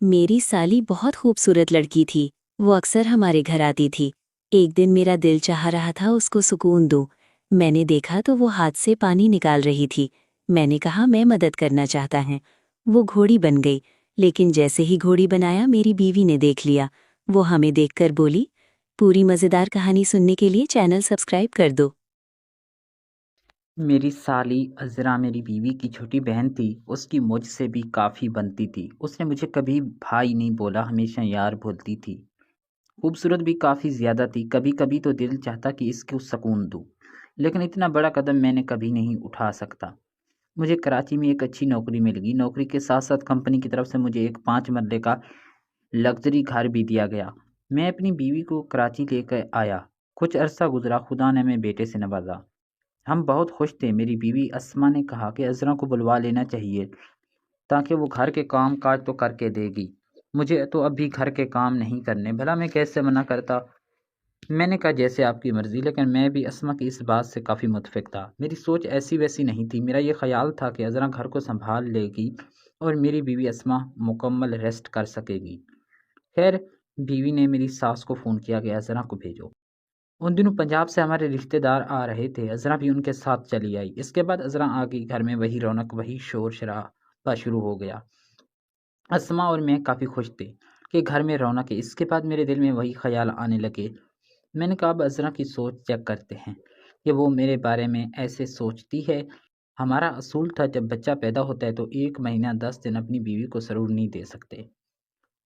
میری साली बहुत खूबसूरत लड़की थी। वो अक्सर हमारे घर आती थी। एक दिन मेरा दिल चाह रहा था उसको सुकून दूं। मैंने देखा तो वो हाथ से पानी निकाल रही थी। मैंने कहा मैं मदद करना चाहता है। वो घोड़ी बन गई, लेकिन जैसे ही घोड़ी बनाया मेरी बीवी ने देख लिया। वो हमें देखकर बोली, पूरी मज़ेदार कहानी सुनने के लिए चैनल सब्सक्राइब कर दो। मेरी साली अज़रा मेरी बीवी की छोटी बहन थी। उसकी मुझसे भी काफ़ी बनती थी। उसने मुझे कभी भाई नहीं बोला, हमेशा यार बोलती थी। खूबसूरत भी काफ़ी ज़्यादा थी। कभी कभी तो दिल चाहता कि इसको सुकून दूँ, लेकिन इतना बड़ा कदम मैंने कभी नहीं उठा सकता। मुझे कराची में एक अच्छी नौकरी मिल गई। नौकरी के साथ साथ कंपनी की तरफ से मुझे एक 5 मरले का लग्जरी घर भी दिया गया। मैं अपनी बीवी को कराची लेकर आया। कुछ अरसा गुजरा, खुदा ने हमें बेटे से नवाजा। हम बहुत खुश थे। मेरी बीवी अस्मा ने कहा कि अज़रा को बुलवा लेना चाहिए, ताकि वो घर के काम काज तो करके देगी। मुझे तो अभी घर के काम नहीं करने, भला मैं कैसे मना करता। मैंने कहा जैसे आपकी मर्ज़ी, लेकिन मैं भी अस्मा की इस बात से काफ़ी मुतफिक था। मेरी सोच ऐसी वैसी नहीं थी। मेरा ये ख्याल था कि अज़रा घर को संभाल लेगी और मेरी बीवी अस्मा मुकम्मल रेस्ट कर सकेगी। खैर, बीवी ने मेरी सास को फ़ोन किया कि अज़रा को भेजो। उन दिनों पंजाब से हमारे रिश्तेदार आ रहे थे। अज़रा भी उनके साथ चली आई। इसके बाद अज़रा आ गई। घर में वही रौनक, वही शोर शराबा शुरू हो गया। अस्मा और मैं काफ़ी खुश थे कि घर में रौनक है। इसके बाद मेरे दिल में वही ख्याल आने लगे। मैंने कहा अब अज़रा की सोच चेक करते हैं कि वो मेरे बारे में ऐसे सोचती है। हमारा असूल था जब बच्चा पैदा होता है तो 1 महीना 10 दिन अपनी बीवी को ज़रूर नहीं दे सकते।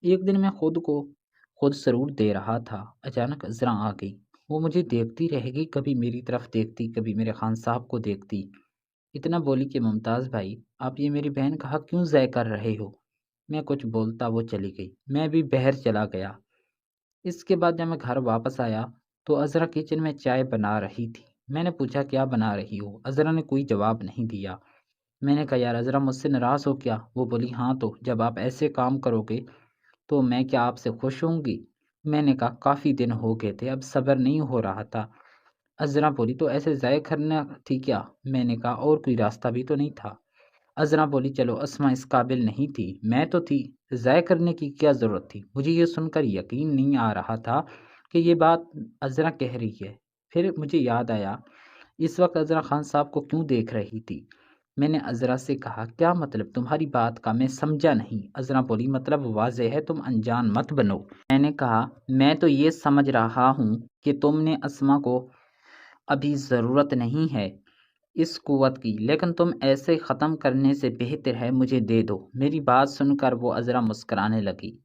एक दिन मैं खुद सरूर दे रहा था। अचानक अज़रा आ गई। वो मुझे देखती रह गई, कभी मेरी तरफ देखती, कभी मेरे खान साहब को देखती। इतना बोली कि मुमताज़ भाई, आप ये मेरी बहन कहा क्यों ज़ाय कर रहे हो। मैं कुछ बोलता वो चली गई। मैं भी बहर चला गया। इसके बाद जब मैं घर वापस आया तो अज़रा किचन में चाय बना रही थी। मैंने पूछा क्या बना रही हो। अज़रा ने कोई जवाब नहीं दिया। मैंने कहा यार अज़रा, मुझसे नाराज़ हो क्या। वो बोली हाँ, तो जब आप ऐसे काम करोगे तो मैं क्या आपसे खुश होंगी। मैंने कहा काफ़ी दिन हो गए थे, अब सब्र नहीं हो रहा था। अज़रा बोली तो ऐसे ज़ाय करना थी क्या। मैंने कहा और कोई रास्ता भी तो नहीं था। अज़रा बोली चलो अस्मा इस काबिल नहीं थी, मैं तो थी। ज़ाय करने की क्या ज़रूरत थी। मुझे ये सुनकर यकीन नहीं आ रहा था कि ये बात अज़रा कह रही है। फिर मुझे याद आया इस वक्त अज़रा खान साहब को क्यों देख रही थी। मैंने अज़रा से कहा क्या मतलब तुम्हारी बात का, मैं समझा नहीं। अज़रा बोली मतलब वाज़ेह है, तुम अनजान मत बनो। मैंने कहा मैं तो ये समझ रहा हूँ कि तुमने अस्मा को अभी ज़रूरत नहीं है इस कुव्वत की, लेकिन तुम ऐसे ख़त्म करने से बेहतर है मुझे दे दो। मेरी बात सुनकर वो अज़रा मुस्कराने लगी।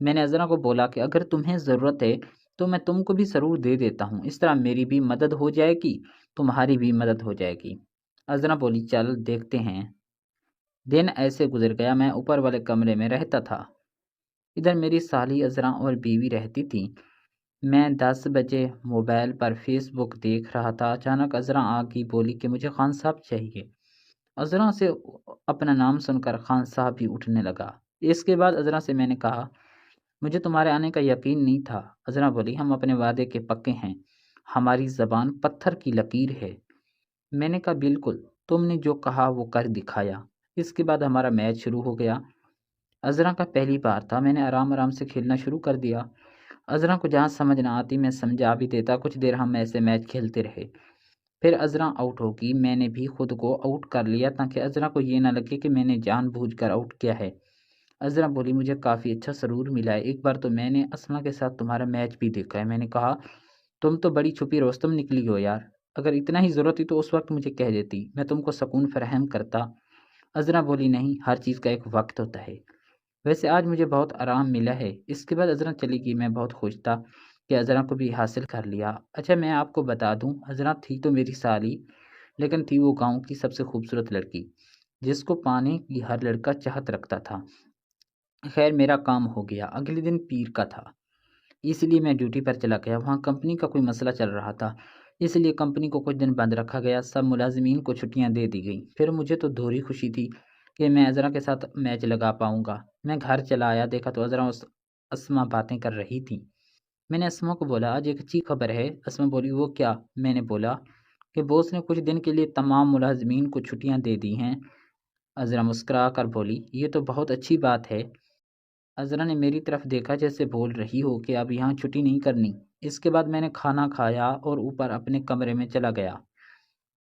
मैंने अज़रा को बोला कि अगर तुम्हें ज़रूरत है तो मैं तुमको भी ज़रूर दे देता हूँ। इस तरह मेरी भी मदद हो जाएगी, तुम्हारी भी मदद हो जाएगी। अज़रा बोली चल देखते हैं। दिन ऐसे गुजर गया। मैं ऊपर वाले कमरे में रहता था। इधर मेरी साली अज़रा और बीवी रहती थी। मैं 10 बजे मोबाइल पर फेसबुक देख रहा था। अचानक अज़रा आ गई, बोली कि मुझे खान साहब चाहिए। अज़रा से अपना नाम सुनकर खान साहब भी उठने लगा। इसके बाद अज़रा से मैंने कहा मुझे तुम्हारे आने का यकीन नहीं था। अज़रा बोली हम अपने वादे के पक्के हैं, हमारी ज़बान पत्थर की लकीर है। मैंने कहा बिल्कुल, तुमने जो कहा वो कर दिखाया। इसके बाद हमारा मैच शुरू हो गया। अज़रा का पहली बार था। मैंने आराम आराम से खेलना शुरू कर दिया। अज़रा को जहाँ समझ ना आती मैं समझा भी देता। कुछ देर हम ऐसे मैच खेलते रहे। फिर अज़रा आउट होगी। मैंने भी खुद को आउट कर लिया ताकि अज़रा को ये ना लगे कि मैंने जानबूझकर आउट किया है। अज़रा बोली मुझे काफ़ी अच्छा सरूर मिला है। एक बार तो मैंने अस्मा के साथ तुम्हारा मैच भी देखा है। मैंने कहा तुम तो बड़ी छुपी रोस्तम निकली हो यार। अगर इतना ही ज़रूरत थी तो उस वक्त मुझे कह देती, मैं तुमको सुकून फराहम करता। अज़रा बोली नहीं, हर चीज़ का एक वक्त होता है। वैसे आज मुझे बहुत आराम मिला है। इसके बाद अज़रा चली गई। मैं बहुत खुश था कि अज़रा को भी हासिल कर लिया। अच्छा मैं आपको बता दूं, अज़रा थी तो मेरी साली, लेकिन थी वो गांव की सबसे खूबसूरत लड़की, जिसको पाने की हर लड़का चाहत रखता था। खैर मेरा काम हो गया। अगले दिन पीर का था, इसलिए मैं ड्यूटी पर चला गया। वहाँ कंपनी का कोई मसला चल रहा था, इसलिए कंपनी को कुछ दिन बंद रखा गया। सब मुलाजिमीन को छुट्टियाँ दे दी गई। फिर मुझे तो दोहरी खुशी थी कि मैं अज़रा के साथ मैच लगा पाऊँगा। मैं घर चला आया, देखा तो अज़रा उस अस्मा बातें कर रही थी। मैंने अस्मा को बोला आज एक अच्छी खबर है। अस्मा बोली वो क्या। मैंने बोला कि बॉस ने कुछ दिन के लिए तमाम मुलाजिमीन को छुट्टियाँ दे दी हैं। अज़रा मुस्कुरा कर बोली ये तो बहुत अच्छी बात है। عذرا نے میری طرف دیکھا جیسے بول رہی ہو کہ اب یہاں چھٹی نہیں کرنی۔ اس کے بعد میں نے کھانا کھایا اور اوپر اپنے کمرے میں چلا گیا۔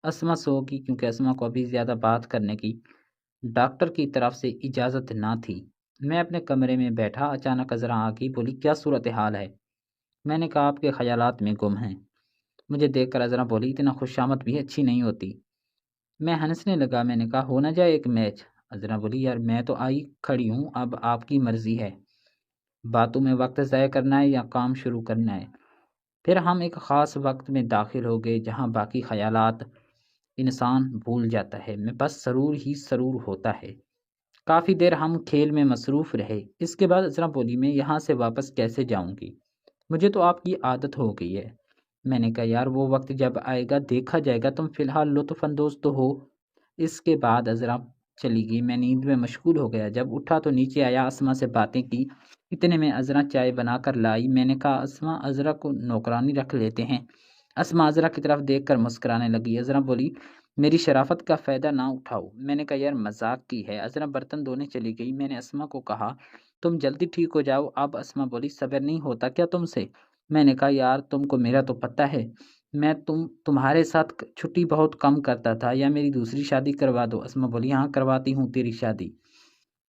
اسما سو گئی کیونکہ اسما کو ابھی زیادہ بات کرنے کی ڈاکٹر کی طرف سے اجازت نہ تھی۔ میں اپنے کمرے میں بیٹھا، اچانک عذرا آ گئی، بولی کیا صورتحال ہے؟ میں نے کہا آپ کے خیالات میں گم ہیں۔ مجھے دیکھ کر عذرا بولی اتنا خوشامد بھی اچھی نہیں ہوتی۔ میں ہنسنے لگا، میں نے کہا ہو نہ جائے ایک میچ۔ عذرا بولی یار میں تو آئی کھڑی ہوں، اب آپ کی مرضی ہے، باتوں میں وقت ضائع کرنا ہے یا کام شروع کرنا ہے۔ پھر ہم ایک خاص وقت میں داخل ہو گئے جہاں باقی خیالات انسان بھول جاتا ہے، میں بس سرور ہی سرور ہوتا ہے۔ کافی دیر ہم کھیل میں مصروف رہے۔ اس کے بعد عذرا بولی میں یہاں سے واپس کیسے جاؤں گی؟ مجھے تو آپ کی عادت ہو گئی ہے۔ میں نے کہا یار وہ وقت جب آئے گا دیکھا جائے گا، تم فی الحال لطف اندوز تو ہو۔ اس کے بعد عذرا چلی گئی، میں نیند میں مشغول ہو گیا۔ جب اٹھا تو نیچے آیا، اسما سے باتیں کی، اتنے میں عذرا چائے بنا کر لائی۔ میں نے کہا اسما عذرا کو نوکرانی رکھ لیتے ہیں۔ اسما عذرا کی طرف دیکھ کر مسکرانے لگی۔ عذرا بولی میری شرافت کا فائدہ نہ اٹھاؤ۔ میں نے کہا یار مذاق کی ہے۔ عذرا برتن دھونے چلی گئی۔ میں نے اسما کو کہا تم جلدی ٹھیک ہو جاؤ اب۔ اسما بولی صبر نہیں ہوتا کیا تم سے؟ میں نے کہا یار تم کو میرا تو پتہ ہے، میں تمہارے ساتھ چھٹی بہت کم کرتا تھا، یا میری دوسری شادی کروا دو۔ اسما بولی ہاں کرواتی ہوں تیری شادی۔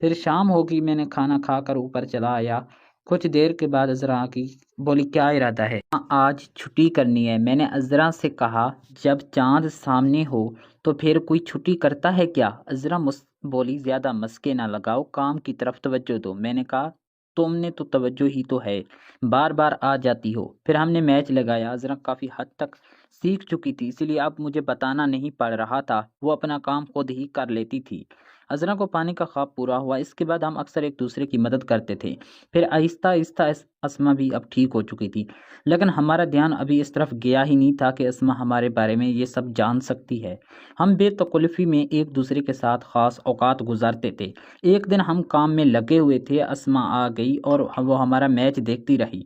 پھر شام ہوگی، میں نے کھانا کھا کر اوپر چلا آیا۔ کچھ دیر کے بعد عذرا کی بولی کیا ارادہ ہے؟ آج چھٹی کرنی ہے۔ میں نے عذرا سے کہا جب چاند سامنے ہو تو پھر کوئی چھٹی کرتا ہے کیا؟ عذرا بولی زیادہ مسکے نہ لگاؤ، کام کی طرف توجہ دو۔ میں نے کہا تم نے تو توجہ ہی تو ہے، بار بار آ جاتی ہو۔ پھر ہم نے میچ لگایا۔ عذرا کافی حد تک سیکھ چکی تھی، اس لیے اب مجھے بتانا نہیں پڑ رہا تھا، وہ اپنا کام خود ہی کر لیتی تھی۔ عذرا کو پانی کا خواب پورا ہوا۔ اس کے بعد ہم اکثر ایک دوسرے کی مدد کرتے تھے۔ پھر آہستہ آہستہ اسما بھی اب ٹھیک ہو چکی تھی، لیکن ہمارا دھیان ابھی اس طرف گیا ہی نہیں تھا کہ اسما ہمارے بارے میں یہ سب جان سکتی ہے۔ ہم بے تکلفی میں ایک دوسرے کے ساتھ خاص اوقات گزارتے تھے۔ ایک دن ہم کام میں لگے ہوئے تھے، اسما آ گئی اور وہ ہمارا میچ دیکھتی رہی۔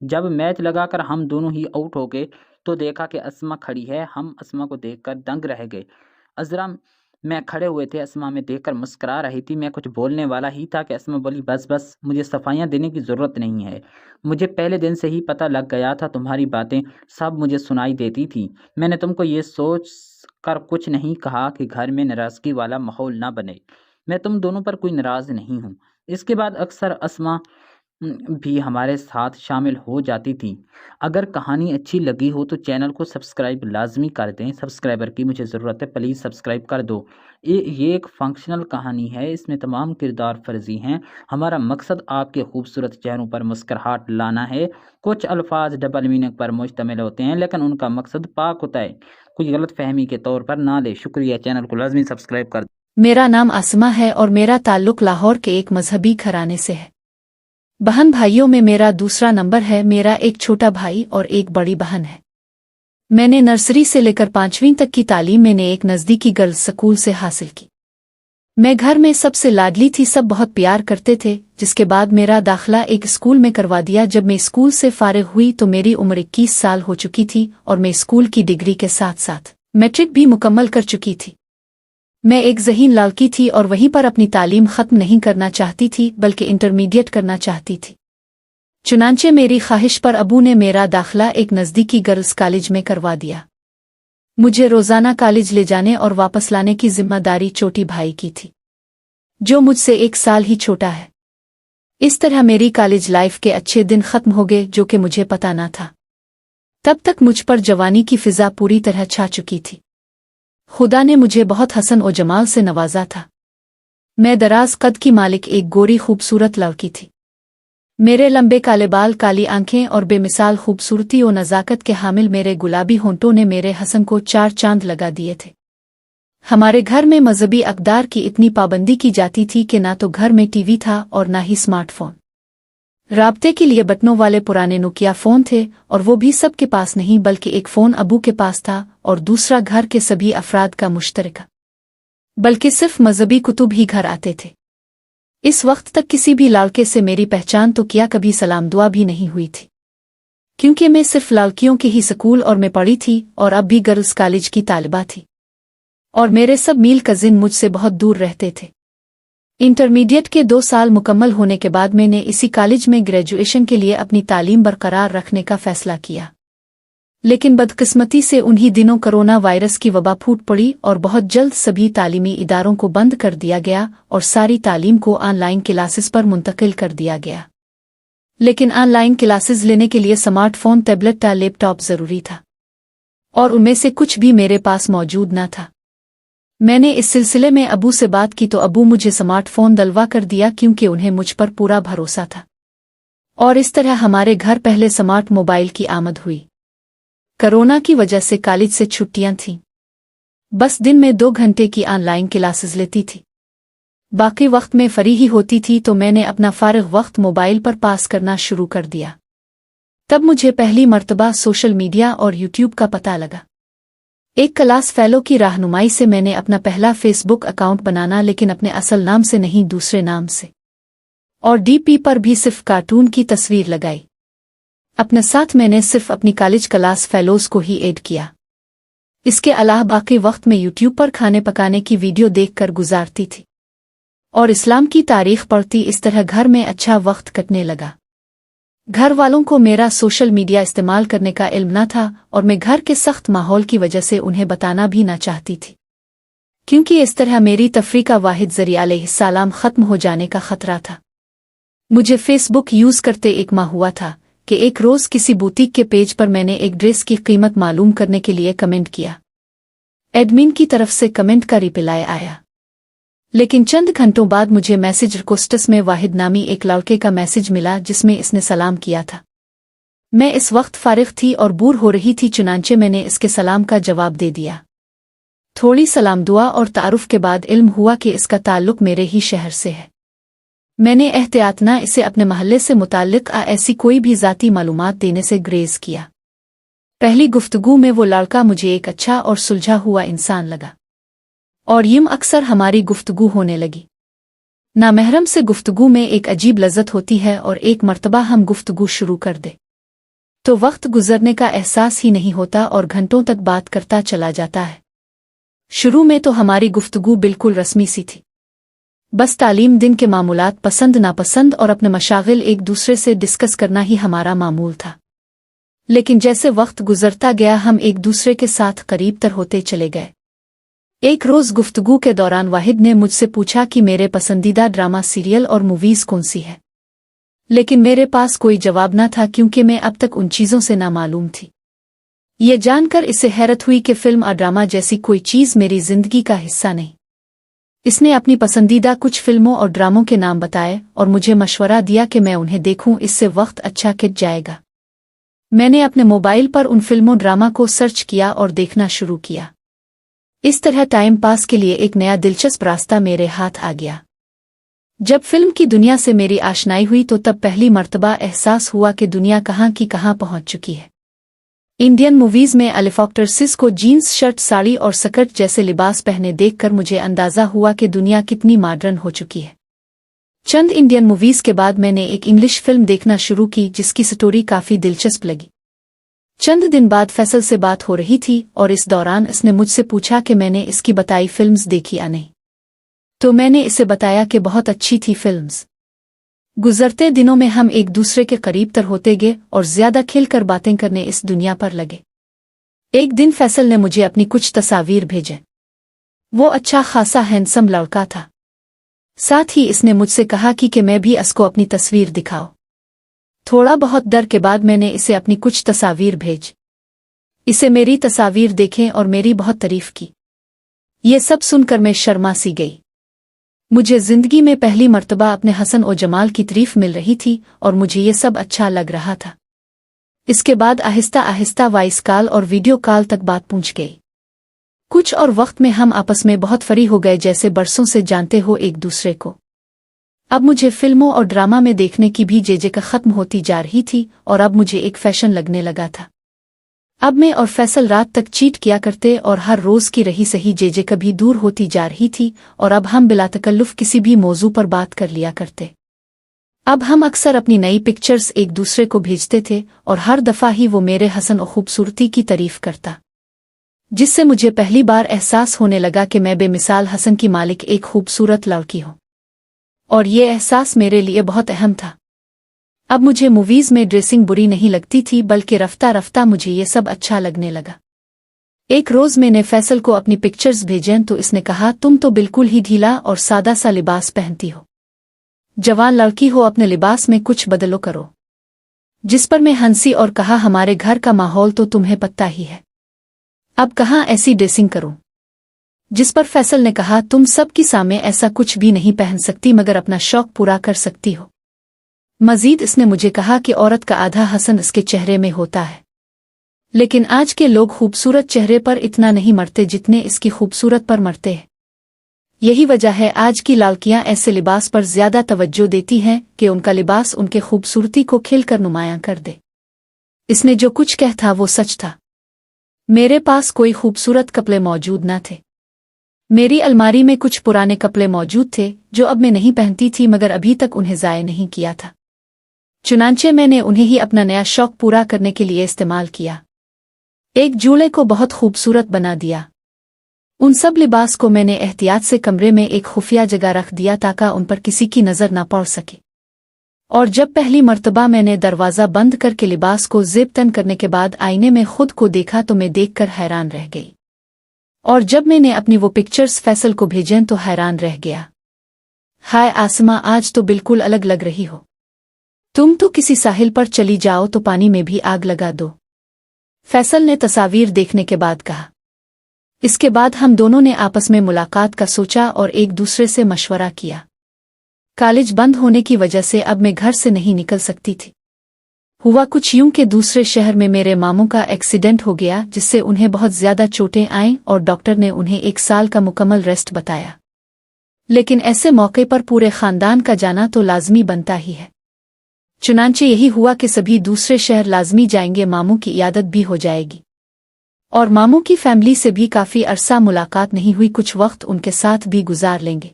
جب میچ لگا کر ہم دونوں ہی آؤٹ ہو گئے تو دیکھا کہ اسما کھڑی ہے۔ ہم اسما کو دیکھ کر دنگ رہ گئے۔ عذرا میں کھڑے ہوئے تھے، اسما میں دیکھ کر مسکرا رہی تھی۔ میں کچھ بولنے والا ہی تھا کہ اسما بولی بس بس، مجھے صفائیاں دینے کی ضرورت نہیں ہے، مجھے پہلے دن سے ہی پتہ لگ گیا تھا، تمہاری باتیں سب مجھے سنائی دیتی تھی۔ میں نے تم کو یہ سوچ کر کچھ نہیں کہا کہ گھر میں ناراضگی والا ماحول نہ بنے، میں تم دونوں پر کوئی ناراض نہیں ہوں۔ اس کے بعد اکثر اسما بھی ہمارے ساتھ شامل ہو جاتی تھی۔ اگر کہانی اچھی لگی ہو تو چینل کو سبسکرائب لازمی کر دیں، سبسکرائبر کی مجھے ضرورت ہے، پلیز سبسکرائب کر دو۔ یہ ایک فنکشنل کہانی ہے، اس میں تمام کردار فرضی ہیں۔ ہمارا مقصد آپ کے خوبصورت چہروں پر مسکراہٹ لانا ہے۔ کچھ الفاظ ڈبل میننگ پر مشتمل ہوتے ہیں لیکن ان کا مقصد پاک ہوتا ہے، کوئی غلط فہمی کے طور پر نہ لے۔ شکریہ، چینل کو لازمی سبسکرائب کر دیں۔ میرا نام اسما ہے اور میرا تعلق لاہور کے ایک مذہبی گھرانے سے ہے۔ بہن بھائیوں میں میرا دوسرا نمبر ہے، میرا ایک چھوٹا بھائی اور ایک بڑی بہن ہے۔ میں نے نرسری سے لے کر 5ویں تک کی تعلیم میں نے ایک نزدیکی گرلز سکول سے حاصل کی۔ میں گھر میں سب سے لاڈلی تھی، سب بہت پیار کرتے تھے۔ جس کے بعد میرا داخلہ ایک اسکول میں کروا دیا۔ جب میں اسکول سے فارغ ہوئی تو میری عمر 21 سال ہو چکی تھی اور میں اسکول کی ڈگری کے ساتھ ساتھ میٹرک بھی مکمل کر چکی تھی۔ میں ایک ذہین لڑکی تھی اور وہیں پر اپنی تعلیم ختم نہیں کرنا چاہتی تھی بلکہ انٹرمیڈیٹ کرنا چاہتی تھی۔ چنانچہ میری خواہش پر ابو نے میرا داخلہ ایک نزدیکی گرلز کالج میں کروا دیا۔ مجھے روزانہ کالج لے جانے اور واپس لانے کی ذمہ داری چھوٹی بھائی کی تھی، جو مجھ سے 1 سال ہی چھوٹا ہے۔ اس طرح میری کالج لائف کے اچھے دن ختم ہو گئے، جو کہ مجھے پتہ نہ تھا۔ تب تک مجھ پر جوانی کی فضا پوری طرح چھا چکی تھی۔ خدا نے مجھے بہت حسن و جمال سے نوازا تھا۔ میں دراز قد کی مالک ایک گوری خوبصورت لڑکی تھی۔ میرے لمبے کالے بال، کالی آنکھیں اور بے مثال خوبصورتی و نزاکت کے حامل میرے گلابی ہونٹوں نے میرے حسن کو 4 چاند لگا دیے تھے۔ ہمارے گھر میں مذہبی اقدار کی اتنی پابندی کی جاتی تھی کہ نہ تو گھر میں ٹی وی تھا اور نہ ہی اسمارٹ فون۔ رابطے کے لیے بٹنوں والے پرانے نوکیا فون تھے، اور وہ بھی سب کے پاس نہیں بلکہ ایک فون ابو کے پاس تھا اور دوسرا گھر کے سبھی افراد کا مشترکہ، بلکہ صرف مذہبی کتب ہی گھر آتے تھے۔ اس وقت تک کسی بھی لڑکے سے میری پہچان تو کیا کبھی سلام دعا بھی نہیں ہوئی تھی، کیونکہ میں صرف لڑکیوں کے ہی سکول اور میں پڑھی تھی اور اب بھی گرلز کالج کی طالبہ تھی، اور میرے سب میل کزن مجھ سے بہت دور رہتے تھے۔ इंटरमीडिएट के 2 साल मुकम्मल होने के बाद मैंने इसी कॉलेज में ग्रेजुएशन के लिए अपनी तालीम बरकरार रखने का फैसला किया। लेकिन बदकिस्मती से उन्हीं दिनों कोरोना वायरस की वबा फूट पड़ी और बहुत जल्द सभी तालीमी इदारों को बंद कर दिया गया और सारी तालीम को ऑनलाइन क्लासेस पर मुंतकिल कर दिया गया। लेकिन ऑनलाइन क्लासेस लेने के लिए स्मार्टफोन, टैबलेट या लैपटॉप ज़रूरी था, और उनमें से कुछ भी मेरे पास मौजूद न था। मैंने इस सिलसिले में अबू से बात की तो अबू मुझे स्मार्टफोन दिलवा कर दिया, क्योंकि उन्हें मुझ पर पूरा भरोसा था। और इस तरह हमारे घर पहले स्मार्ट मोबाइल की आमद हुई। कोरोना की वजह से कॉलेज से छुट्टियां थीं। बस दिन में 2 घंटे की ऑनलाइन क्लासेस लेती थी, बाकी वक्त में फ्री ही होती थी। तो मैंने अपना फारिग वक्त मोबाइल पर पास करना शुरू कर दिया। तब मुझे पहली मर्तबा सोशल मीडिया और यूट्यूब का पता लगा। एक क्लास फेलो की रहनुमाई से मैंने अपना पहला फेसबुक अकाउंट बनाना, लेकिन अपने असल नाम से नहीं, दूसरे नाम से, और डीपी पर भी सिर्फ कार्टून की तस्वीर लगाई। अपने साथ मैंने सिर्फ अपनी कॉलेज क्लास फेलोज को ही ऐड किया। इसके अलावा बाकी वक्त में यूट्यूब पर खाने पकाने की वीडियो देखकर गुजारती थी और इस्लाम की तारीख पढ़ती। इस तरह घर में अच्छा वक्त कटने लगा। घर वालों को मेरा सोशल मीडिया इस्तेमाल करने का इल्म न था और मैं घर के सख्त माहौल की वजह से उन्हें बताना भी न चाहती थी, क्योंकि इस तरह मेरी तफरी का वाहिद ज़रिया अलैहिस्सलाम ख़त्म हो जाने का खतरा था। मुझे फेसबुक यूज़ करते 1 माह हुआ था कि एक रोज़ किसी बुटीक के पेज पर मैंने एक ड्रेस की कीमत मालूम करने के लिए कमेंट किया। एडमिन की तरफ से कमेंट का रिप्लाई आया, लेकिन चंद घंटों बाद मुझे मैसेज रिक्वेस्ट्स में वाहिद नामी एक लड़के का मैसेज मिला, जिसमें इसने सलाम किया था। मैं इस वक्त फारिग थी और बोर हो रही थी, चुनांचे मैंने इसके सलाम का जवाब दे दिया। थोड़ी सलाम दुआ और तारुफ के बाद इल्म हुआ कि इसका ताल्लुक मेरे ही शहर से है। मैंने एहतियातना इसे अपने महल्ले से मुताल्लिक ऐसी कोई भी ज़ाती मालूमात देने से गुरेज किया। पहली गुफ्तगू में वो लड़का मुझे एक अच्छा और सुलझा हुआ इंसान लगा और यूं अक्सर हमारी गुफ्तगू होने लगी। नामहरम से गुफ्तगू में एक अजीब लज़्ज़त होती है और एक मर्तबा हम गुफ्तगू शुरू कर दे तो वक्त गुजरने का एहसास ही नहीं होता और घंटों तक बात करता चला जाता है। शुरू में तो हमारी गुफ्तगू बिल्कुल रस्मी सी थी, बस तालीम, दिन के मामूलात, पसंद नापसंद और अपने मशागिल एक दूसरे से डिस्कस करना ही हमारा मामूल था। लेकिन जैसे वक्त गुजरता गया हम एक दूसरे के साथ करीब तर होते चले गए। एक रोज़ गुफ्तगू के दौरान वाहिद ने मुझसे पूछा कि मेरे पसंदीदा ड्रामा, सीरियल और मूवीज़ कौन सी है, लेकिन मेरे पास कोई जवाब न था, क्योंकि मैं अब तक उन चीज़ों से नामालूम थी। ये जानकर इसे हैरत हुई कि फिल्म और ड्रामा जैसी कोई चीज़ मेरी ज़िंदगी का हिस्सा नहीं। इसने अपनी पसंदीदा कुछ फिल्मों और ड्रामों के नाम बताए और मुझे मशवरा दिया कि मैं उन्हें देखूं, इससे वक्त अच्छा कट जाएगा। मैंने अपने मोबाइल पर उन फिल्मों ड्रामा को सर्च किया और देखना शुरू किया। इस तरह टाइम पास के लिए एक नया दिलचस्प रास्ता मेरे हाथ आ गया। जब फिल्म की दुनिया से मेरी आशनाई हुई तो तब पहली मर्तबा एहसास हुआ कि दुनिया कहाँ की कहाँ पहुँच चुकी है। इंडियन मूवीज़ में अलिफ एक्ट्रेसेस को जीन्स, शर्ट, साड़ी और स्कर्ट जैसे लिबास पहने देखकर मुझे अंदाज़ा हुआ कि दुनिया कितनी मॉडर्न हो चुकी है। चंद इंडियन मूवीज़ के बाद मैंने एक इंग्लिश फिल्म देखना शुरू की, जिसकी स्टोरी काफ़ी दिलचस्प लगी। चंद दिन बाद फैसल से बात हो रही थी और इस दौरान इसने मुझसे पूछा कि मैंने इसकी बताई फिल्म्स देखी या नहीं, तो मैंने इसे बताया कि बहुत अच्छी थी फिल्म्स। गुजरते दिनों में हम एक दूसरे के करीब तर होते गए और ज्यादा खिलकर बातें करने इस दुनिया पर लगे। एक दिन फैसल ने मुझे अपनी कुछ तस्वीर भेजे। वो अच्छा खासा हैंडसम लड़का था। साथ ही इसने मुझसे कहा कि मैं भी इसको अपनी तस्वीर दिखाओ। थोड़ा बहुत डर के बाद मैंने इसे अपनी कुछ तस्वीर भेज। इसे मेरी तस्वीर देखें और मेरी बहुत तारीफ की। ये सब सुनकर मैं शर्मा सी गई। मुझे जिंदगी में पहली मर्तबा अपने हसन और जमाल की तारीफ मिल रही थी और मुझे ये सब अच्छा लग रहा था। इसके बाद आहिस्ता आहिस्ता वॉइस कॉल और वीडियो कॉल तक बात पहुंच गई। कुछ और वक्त में हम आपस में बहुत फ्री हो गए, जैसे बरसों से जानते हो एक दूसरे को। अब मुझे फिल्मों और ड्रामा में देखने की भी जेजेका खत्म होती जा रही थी और अब मुझे एक फैशन लगने लगा था। अब मैं और फैसल रात तक चीट किया करते और हर रोज की रही सही जेजेका भी दूर होती जा रही थी और अब हम बिला तकल्लुफ किसी भी मौजू पर बात कर लिया करते। अब हम अक्सर अपनी नई पिक्चर्स एक दूसरे को भेजते थे और हर दफ़ा ही वो मेरे हसन और खूबसूरती की तारीफ करता, जिससे मुझे पहली बार एहसास होने लगा कि मैं बेमिसाल हसन की मालिक एक खूबसूरत लड़की हूँ। और ये एहसास मेरे लिए बहुत अहम था। अब मुझे मूवीज में ड्रेसिंग बुरी नहीं लगती थी, बल्कि रफ्ता रफ्ता मुझे ये सब अच्छा लगने लगा। एक रोज मैंने फैसल को अपनी पिक्चर्स भेजें तो इसने कहा, तुम तो बिल्कुल ही ढीला और सादा सा लिबास पहनती हो, जवान लड़की हो, अपने लिबास में कुछ बदलो करो। जिस पर मैं हंसी और कहा, हमारे घर का माहौल तो तुम्हें पता ही है, अब कहाँ ऐसी ड्रेसिंग करूं। जिस पर फैसल ने कहा, तुम सबके सामने ऐसा कुछ भी नहीं पहन सकती, मगर अपना शौक पूरा कर सकती हो। मजीद इसने मुझे कहा कि औरत का आधा हसन इसके चेहरे में होता है, लेकिन आज के लोग खूबसूरत चेहरे पर इतना नहीं मरते जितने इसकी खूबसूरत पर मरते हैं। यही वजह है आज की लड़कियां ऐसे लिबास पर ज्यादा तवज्जो देती हैं कि उनका लिबास उनके खूबसूरती को खिलकर नुमायां कर दे। इसने जो कुछ कहा था वो सच था। मेरे पास कोई खूबसूरत कपड़े मौजूद न थे। मेरी अलमारी में कुछ पुराने कपड़े मौजूद थे जो अब मैं नहीं पहनती थी, मगर अभी तक उन्हें ज़ाय नहीं किया था। चुनांचे मैंने उन्हें ही अपना नया शौक पूरा करने के लिए इस्तेमाल किया। एक जूड़े को बहुत खूबसूरत बना दिया। उन सब लिबास को मैंने एहतियात से कमरे में एक खुफिया जगह रख दिया ताकि उन पर किसी की नज़र न पड़ सके। और जब पहली मर्तबा मैंने दरवाज़ा बंद करके लिबास को ज़ेब तन करने के बाद आईने में खुद को देखा तो मैं देखकर हैरान रह गई। और जब मैंने अपनी वो पिक्चर्स फैसल को भेजें तो हैरान रह गया। हाय आसमा, आज तो बिल्कुल अलग लग रही हो। तुम तो किसी साहिल पर चली जाओ तो पानी में भी आग लगा दो, फैसल ने तस्वीर देखने के बाद कहा। इसके बाद हम दोनों ने आपस में मुलाकात का सोचा और एक दूसरे से मशवरा किया। कॉलेज बंद होने की वजह से अब मैं घर से नहीं निकल सकती थी। हुआ कुछ यूं कि दूसरे शहर में मेरे मामू का एक्सीडेंट हो गया, जिससे उन्हें बहुत ज्यादा चोटें आईं और डॉक्टर ने उन्हें 1 साल का मुकम्मल रेस्ट बताया। लेकिन ऐसे मौके पर पूरे खानदान का जाना तो लाजमी बनता ही है। चुनांचे यही हुआ कि सभी दूसरे शहर लाजमी जाएंगे, मामू की इयादत भी हो जाएगी और मामू की फैमिली से भी काफी अरसा मुलाकात नहीं हुई, कुछ वक्त उनके साथ भी गुजार लेंगे।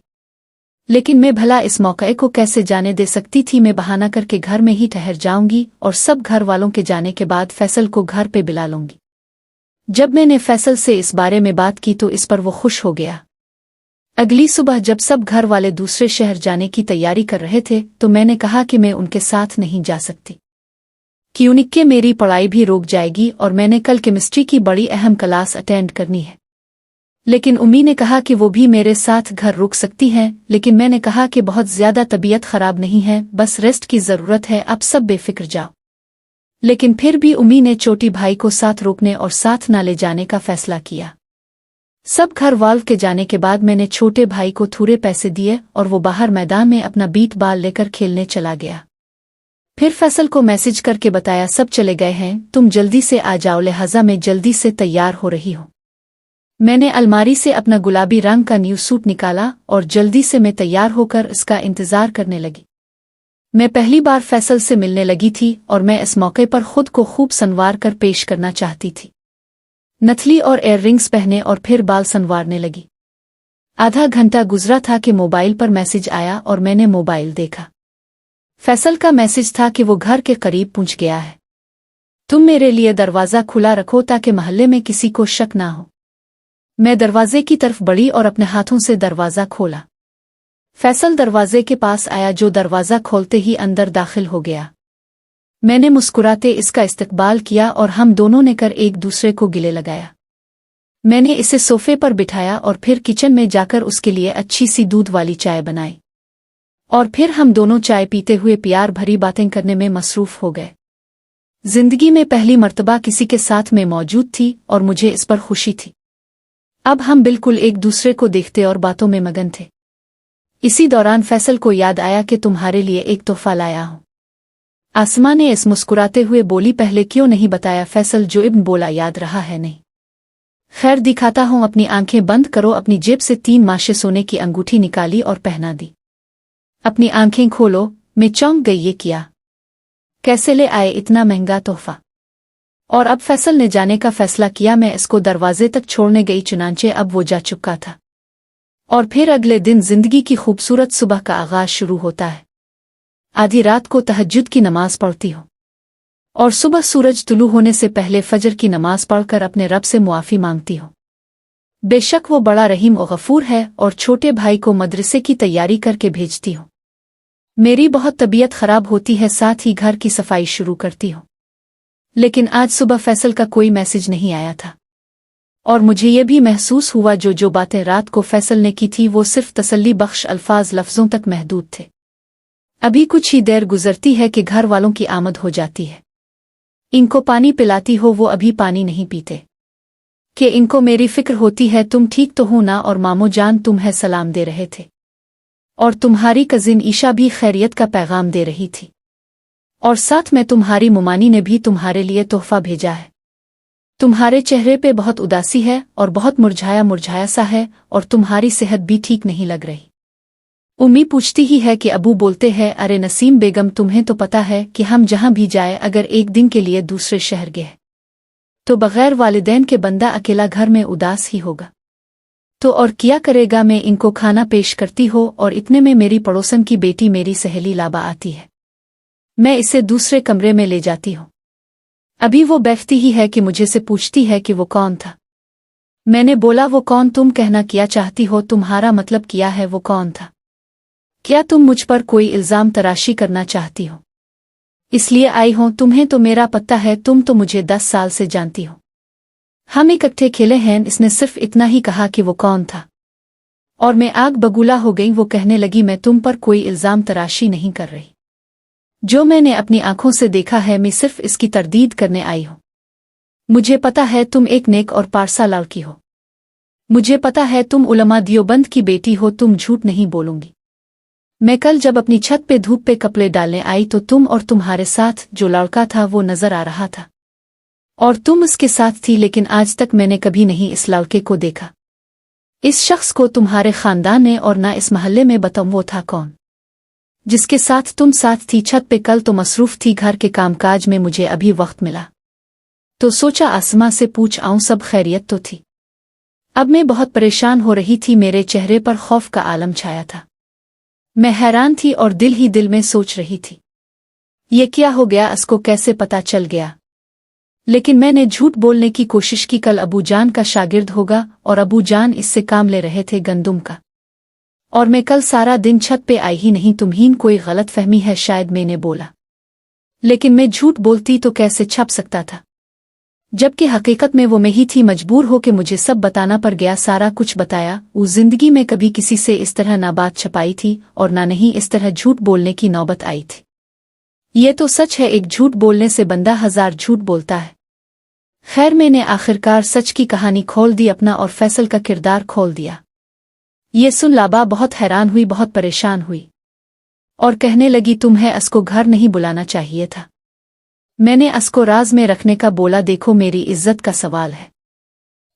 लेकिन मैं भला इस मौके को कैसे जाने दे सकती थी। मैं बहाना करके घर में ही ठहर जाऊंगी और सब घर वालों के जाने के बाद फैसल को घर पे बुला लूंगी। जब मैंने फैसल से इस बारे में बात की तो इस पर वो खुश हो गया। अगली सुबह जब सब घर वाले दूसरे शहर जाने की तैयारी कर रहे थे तो मैंने कहा कि मैं उनके साथ नहीं जा सकती, क्योंकि कि मेरी पढ़ाई भी रुक जाएगी और मैंने कल केमिस्ट्री की बड़ी अहम क्लास अटेंड करनी है। लेकिन उम्मी ने कहा कि वो भी मेरे साथ घर रुक सकती हैं, लेकिन मैंने कहा कि बहुत ज्यादा तबीयत खराब नहीं है, बस रेस्ट की जरूरत है, अब सब बेफिक्र जाओ। लेकिन फिर भी उम्मी ने छोटी भाई को साथ रोकने और साथ न ले जाने का फैसला किया। सब घर वाल के जाने के बाद मैंने छोटे भाई को थोड़े पैसे दिए और वो बाहर मैदान में अपना बीट बॉल लेकर खेलने चला गया। फिर फैसल को मैसेज करके बताया, सब चले गए हैं, तुम जल्दी से आ जाओ, लिहाजा मैं जल्दी से तैयार हो रही हूँ। मैंने अलमारी से अपना गुलाबी रंग का न्यू सूट निकाला और जल्दी से मैं तैयार होकर इसका इंतजार करने लगी। मैं पहली बार फैसल से मिलने लगी थी और मैं इस मौके पर खुद को खूब संवार कर पेश करना चाहती थी। नथली और एयररिंग्स पहने और फिर बाल संवारने लगी। आधा घंटा गुजरा था कि मोबाइल पर मैसेज आया और मैंने मोबाइल देखा। फैसल का मैसेज था कि वो घर के करीब पहुंच गया है, तुम मेरे लिए दरवाज़ा खुला रखो ताकि मोहल्ले में किसी को शक ना हो। मैं दरवाजे की तरफ बढ़ी और अपने हाथों से दरवाज़ा खोला। फैसल दरवाजे के पास आया, जो दरवाज़ा खोलते ही अंदर दाखिल हो गया। मैंने मुस्कुराते इसका इस्तकबाल किया और हम दोनों ने कर एक दूसरे को गिले लगाया। मैंने इसे सोफे पर बिठाया और फिर किचन में जाकर उसके लिए अच्छी सी दूध वाली चाय बनाई और फिर हम दोनों चाय पीते हुए प्यार भरी बातें करने में मसरूफ हो गए। जिंदगी में पहली मर्तबा किसी के साथ में मौजूद थी और मुझे इस पर खुशी थी। अब हम बिल्कुल एक दूसरे को देखते और बातों में मगन थे। इसी दौरान फैसल को याद आया कि तुम्हारे लिए एक तोहफा लाया हूं। आसमा ने इस मुस्कुराते हुए बोली, पहले क्यों नहीं बताया? फैसल जो इब्न बोला याद रहा है नहीं? खैर दिखाता हूं, अपनी आंखें बंद करो। अपनी जेब से 3 माशे सोने की अंगूठी निकाली और पहना दी। अपनी आंखें खोलो। मैं चौंक गई, ये किया कैसे ले आए इतना महंगा तोहफा? और अब फैसल ने जाने का फैसला किया। मैं इसको दरवाजे तक छोड़ने गई, चुनांचे अब वो जा चुका था। और फिर अगले दिन जिंदगी की खूबसूरत सुबह का आगाज शुरू होता है। आधी रात को तहज्जुद की नमाज पढ़ती हूँ और सुबह सूरज तुलू होने से पहले फजर की नमाज पढ़कर अपने रब से मुआफ़ी मांगती हूँ। बेशक वो बड़ा रहीम और गफूर है और छोटे भाई को मदरसे की तैयारी करके भेजती हूँ। मेरी बहुत तबीयत खराब होती है, साथ ही घर की सफाई शुरू करती हूँ। लेकिन आज सुबह फैसल का कोई मैसेज नहीं आया था और मुझे ये भी महसूस हुआ जो बातें रात को फैसल ने की थी वो सिर्फ तसल्ली बख्श अल्फाज लफ्जों तक महदूद थे। अभी कुछ ही देर गुजरती है कि घर वालों की आमद हो जाती है। इनको पानी पिलाती हो, वो अभी पानी नहीं पीते। कि इनको मेरी फिक्र होती है, तुम ठीक तो हो ना, और मामो जान तुम्हें सलाम दे रहे थे, और तुम्हारी कजिन ईशा भी खैरियत का पैगाम दे रही थी, और साथ में तुम्हारी मुमानी ने भी तुम्हारे लिए तोहफा भेजा है। तुम्हारे चेहरे पे बहुत उदासी है और बहुत मुरझाया मुरझाया सा है, और तुम्हारी सेहत भी ठीक नहीं लग रही। उम्मी पूछती ही है कि अबू बोलते हैं, अरे नसीम बेगम, तुम्हें तो पता है कि हम जहां भी जाए अगर एक दिन के लिए दूसरे शहर गए तो बगैर वालिदैन के बंदा अकेला घर में उदास ही होगा। तो और क्या करेगा। मैं इनको खाना पेश करती हो और इतने में मेरी पड़ोसन की बेटी मेरी सहेली लाबा आती है। मैं इसे दूसरे कमरे में ले जाती हूँ। अभी वो बैठती ही है कि मुझे से पूछती है कि वो कौन था। मैंने बोला, वो कौन तुम कहना क्या चाहती हो, तुम्हारा मतलब क्या है, वो कौन था? क्या तुम मुझ पर कोई इल्जाम तराशी करना चाहती हो? इसलिए आई हो। तुम्हें तो मेरा पता है, तुम तो मुझे 10 साल से जानती हो, हम इकट्ठे खेले हैं। इसने सिर्फ इतना ही कहा कि वो कौन था और मैं आग बगूला हो गई। वो कहने लगी, मैं तुम पर कोई इल्जाम तराशी नहीं कर रही, जो मैंने अपनी आंखों से देखा है मैं सिर्फ इसकी तरदीद करने आई हूं। मुझे पता है तुम एक नेक और पारसा लड़की हो, मुझे पता है तुम उलमा दियोबंद की बेटी हो, तुम झूठ नहीं बोलूंगी। मैं कल जब अपनी छत पे धूप पे कपड़े डालने आई तो तुम और तुम्हारे साथ जो लड़का था वो नजर आ रहा था और तुम उसके साथ थी, लेकिन आज तक मैंने कभी नहीं इस लड़के को देखा, इस शख्स को तुम्हारे खानदान ने, और ना इस मोहल्ले में। बताओ वो था कौन जिसके साथ तुम साथ थी छत पे? कल तो मसरूफ थी घर के कामकाज में, मुझे अभी वक्त मिला तो सोचा आसमां से पूछ आऊं सब खैरियत तो थी। अब मैं बहुत परेशान हो रही थी, मेरे चेहरे पर खौफ का आलम छाया था। मैं हैरान थी और दिल ही दिल में सोच रही थी, ये क्या हो गया, इसको कैसे पता चल गया? लेकिन मैंने झूठ बोलने की कोशिश की। कल अबू जान का शागिर्द होगा और अबू जान इससे काम ले रहे थे गंदुम का, और मैं कल सारा दिन छत पे आई ही नहीं। तुम्हीन कोई गलत फहमी है शायद, मैंने बोला। लेकिन मैं झूठ बोलती तो कैसे छप सकता था, जबकि हकीकत में वो मैं ही थी। मजबूर हो के मुझे सब बताना पड़ गया, सारा कुछ बताया। उस जिंदगी में कभी किसी से इस तरह ना बात छपाई थी और ना नहीं इस तरह झूठ बोलने की नौबत आई थी। ये तो सच है, एक झूठ बोलने से बंदा 1000 झूठ बोलता है। खैर, मैंने आखिरकार सच की कहानी खोल दी, अपना और फैसल का किरदार खोल दिया। ये सुन लाबा बहुत हैरान हुई, बहुत परेशान हुई और कहने लगी, तुम्हें असको घर नहीं बुलाना चाहिए था। मैंने असको राज में रखने का बोला, देखो मेरी इज्जत का सवाल है,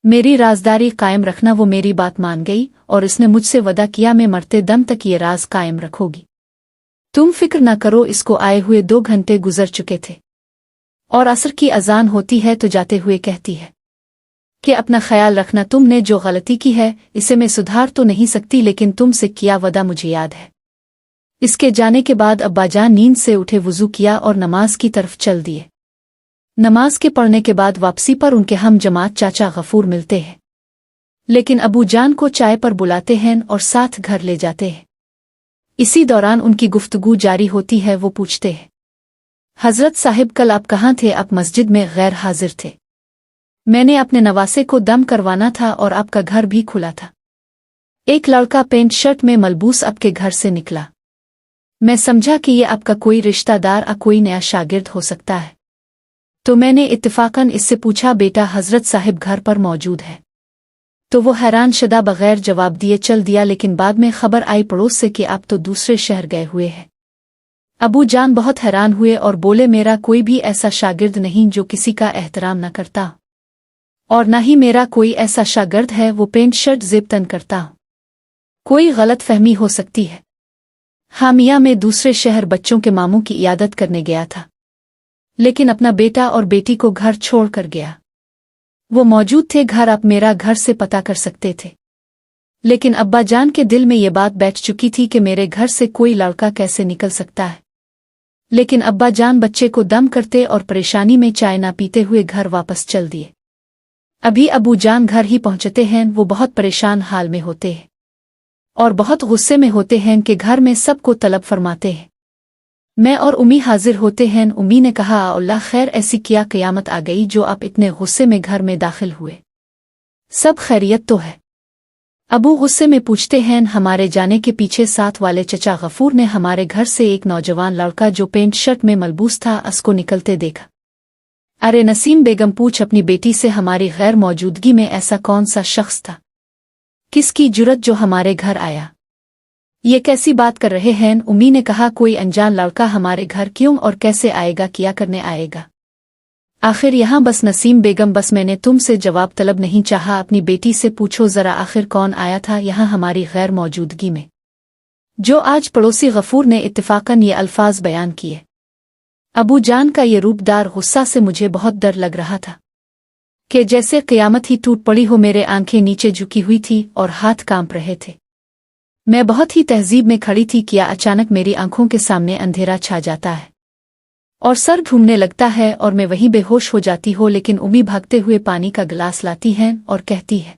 मेरी राजदारी कायम रखना। वो मेरी बात मान गई और इसने मुझसे वदा किया, मैं मरते दम तक ये राज कायम रखोगी। तुम फिक्र न करो। इसको आए हुए 2 घंटे गुजर चुके थे और असर की अजान होती है तो जाते हुए कहती है कि अपना ख्याल रखना, तुमने जो गलती की है इसे मैं सुधार तो नहीं सकती, लेकिन तुमसे किया वदा मुझे याद है। इसके जाने के बाद अब्बाजान नींद से उठे, वुजू किया और नमाज की तरफ चल दिए। नमाज के पढ़ने के बाद वापसी पर उनके हम जमात चाचा गफूर मिलते हैं, लेकिन अबू जान को चाय पर बुलाते हैं और साथ घर ले जाते हैं। इसी दौरान उनकी गुफ्तगू जारी होती है। वो पूछते हैं, हजरत साहिब कल आप कहाँ थे? आप मस्जिद में गैर हाजिर थे। मैंने अपने नवासे को दम करवाना था और आपका घर भी खुला था। एक लड़का पेंट शर्ट में मलबूस आपके घर से निकला। मैं समझा कि ये आपका कोई रिश्तेदार या कोई नया शागिर्द हो सकता है, तो मैंने इत्तेफाकन इससे पूछा, बेटा हजरत साहिब घर पर मौजूद है? तो वो हैरान शुदा बगैर जवाब दिए चल दिया। लेकिन बाद में खबर आई पड़ोस से कि आप तो दूसरे शहर गए हुए हैं। अबू जान बहुत हैरान हुए और बोले, मेरा कोई भी ऐसा शागिर्द नहीं जो किसी का एहतराम न करता, और न ही मेरा कोई ऐसा शागिर्द है वो पेंट शर्ट ज़ेब तन करता हो। कोई गलत फहमी हो सकती है। हामिया में दूसरे शहर बच्चों के मामू की इयादत करने गया था, लेकिन अपना बेटा और बेटी को घर छोड़ कर गया। वो मौजूद थे घर, आप मेरा घर से पता कर सकते थे। लेकिन अब्बा जान के दिल में ये बात बैठ चुकी थी कि मेरे घर से कोई लड़का कैसे निकल सकता है। लेकिन अब्बा जान बच्चे को दम करते और परेशानी में चाय ना पीते हुए घर वापस चल दिए। अभी अबू जान घर ही पहुंचते हैं, वो बहुत परेशान हाल में होते हैं। और बहुत गुस्से में होते हैं कि घर में सबको तलब फरमाते हैं। मैं और उम्मी हाजिर होते हैं। उम्मी ने कहा, अल्लाह खैर, ऐसी क्या क़यामत आ गई जो आप इतने गुस्से में घर में दाखिल हुए? सब खैरियत तो है? अबू गुस्से में पूछते हैं, हमारे जाने के पीछे साथ वाले चचा गफूर ने हमारे घर से एक नौजवान लड़का जो पेंट शर्ट में मलबूस था उसको निकलते देखा। अरे नसीम बेगम, पूछ अपनी बेटी से हमारी गैर मौजूदगी में ऐसा कौन सा शख्स था? किसकी जुर्रत जो हमारे घर आया? ये कैसी बात कर रहे हैं? उम्मी ने कहा, कोई अनजान लड़का हमारे घर क्यों और कैसे आएगा, क्या करने आएगा? आखिर यहाँ बस नसीम बेगम, बस मैंने तुमसे जवाब तलब नहीं चाहा। अपनी बेटी से पूछो जरा, आखिर कौन आया था यहाँ हमारी गैर मौजूदगी में? जो आज पड़ोसी गफूर ने इत्तेफाकन ये अल्फाज बयान किए। अबू जान का ये रूपदार गुस्सा से मुझे बहुत डर लग रहा था कि जैसे क़यामत ही टूट पड़ी हो। मेरे आंखें नीचे झुकी हुई थी और हाथ कांप रहे थे। मैं बहुत ही तहजीब में खड़ी थी कि अचानक मेरी आंखों के सामने अंधेरा छा जाता है और सर घूमने लगता है और मैं वहीं बेहोश हो जाती हूँ। लेकिन उम्मी भागते हुए पानी का गिलास लाती हैं और कहती है,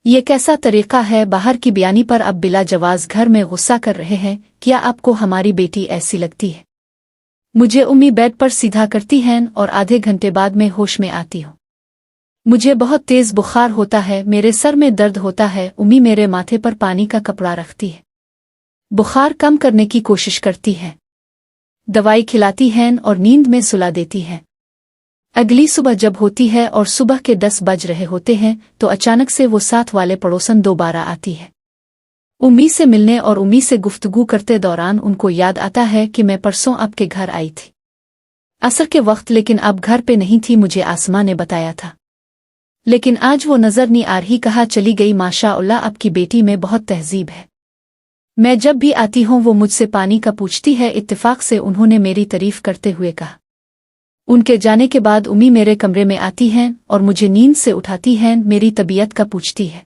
ये कैसा तरीका है? बाहर की बयानी पर अब बिला जवाज घर में गुस्सा कर रहे हैं। क्या आपको हमारी बेटी ऐसी लगती है? मुझे उम्मी बेड पर सीधा करती हैं और आधे घंटे बाद मैं होश में आती हूँ। मुझे बहुत तेज बुखार होता है, मेरे सर में दर्द होता है। उम्मी मेरे माथे पर पानी का कपड़ा रखती है, बुखार कम करने की कोशिश करती है, दवाई खिलाती हैं और नींद में सुला देती हैं। अगली सुबह जब होती है और सुबह के 10 बज रहे होते हैं तो अचानक से वो साथ वाले पड़ोसन दोबारा आती है। उम्मी से मिलने और उम्मी से गुफ्तगू करते दौरान उनको याद आता है कि मैं परसों आपके घर आई थी असर के वक्त, लेकिन अब घर पे नहीं थी, मुझे आसमां ने बताया था। लेकिन आज वो नजर नहीं आ रही, कहा चली गई। माशाअल्लाह, आपकी बेटी में बहुत तहजीब है। मैं जब भी आती हूँ वो मुझसे पानी का पूछती है। इत्तेफाक से उन्होंने मेरी तारीफ करते हुए कहा। उनके जाने के बाद उम्मी मेरे कमरे में आती हैं और मुझे नींद से उठाती हैं, मेरी तबीयत का पूछती है।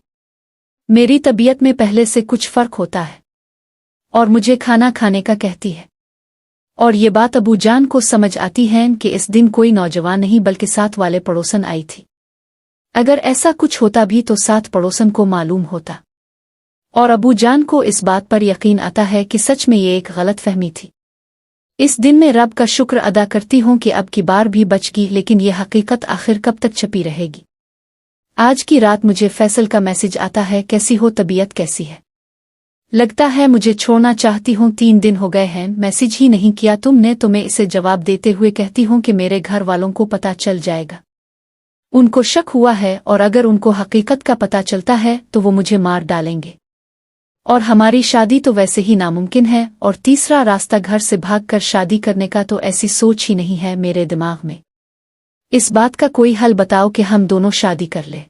मेरी तबीयत में पहले से कुछ फर्क होता है और मुझे खाना खाने का कहती है। और ये बात अबू जान को समझ आती है कि इस दिन कोई नौजवान नहीं बल्कि साथ वाले पड़ोसन आई थी। अगर ऐसा कुछ होता भी तो साथ पड़ोसन को मालूम होता। और अबू जान को इस बात पर यकीन आता है कि सच में ये एक गलत फहमी थी। इस दिन मैं रब का शुक्र अदा करती हूँ कि अब की बार भी बच गई, लेकिन ये हकीकत आखिर कब तक छपी रहेगी? आज की रात मुझे फैसल का मैसेज आता है, कैसी हो, तबीयत कैसी है? लगता है मुझे छोड़ना चाहती हूँ, 3 दिन हो गए हैं, मैसेज ही नहीं किया तुमने। तो मैं इसे जवाब देते हुए कहती हूँ कि मेरे घर वालों को पता चल जाएगा। उनको शक हुआ है और अगर उनको हकीकत का पता चलता है तो वो मुझे मार डालेंगे और हमारी शादी तो वैसे ही नामुमकिन है। और तीसरा रास्ता घर से भागकर शादी करने का तो ऐसी सोच ही नहीं है मेरे दिमाग में। इस बात का कोई हल बताओ कि हम दोनों शादी कर ले,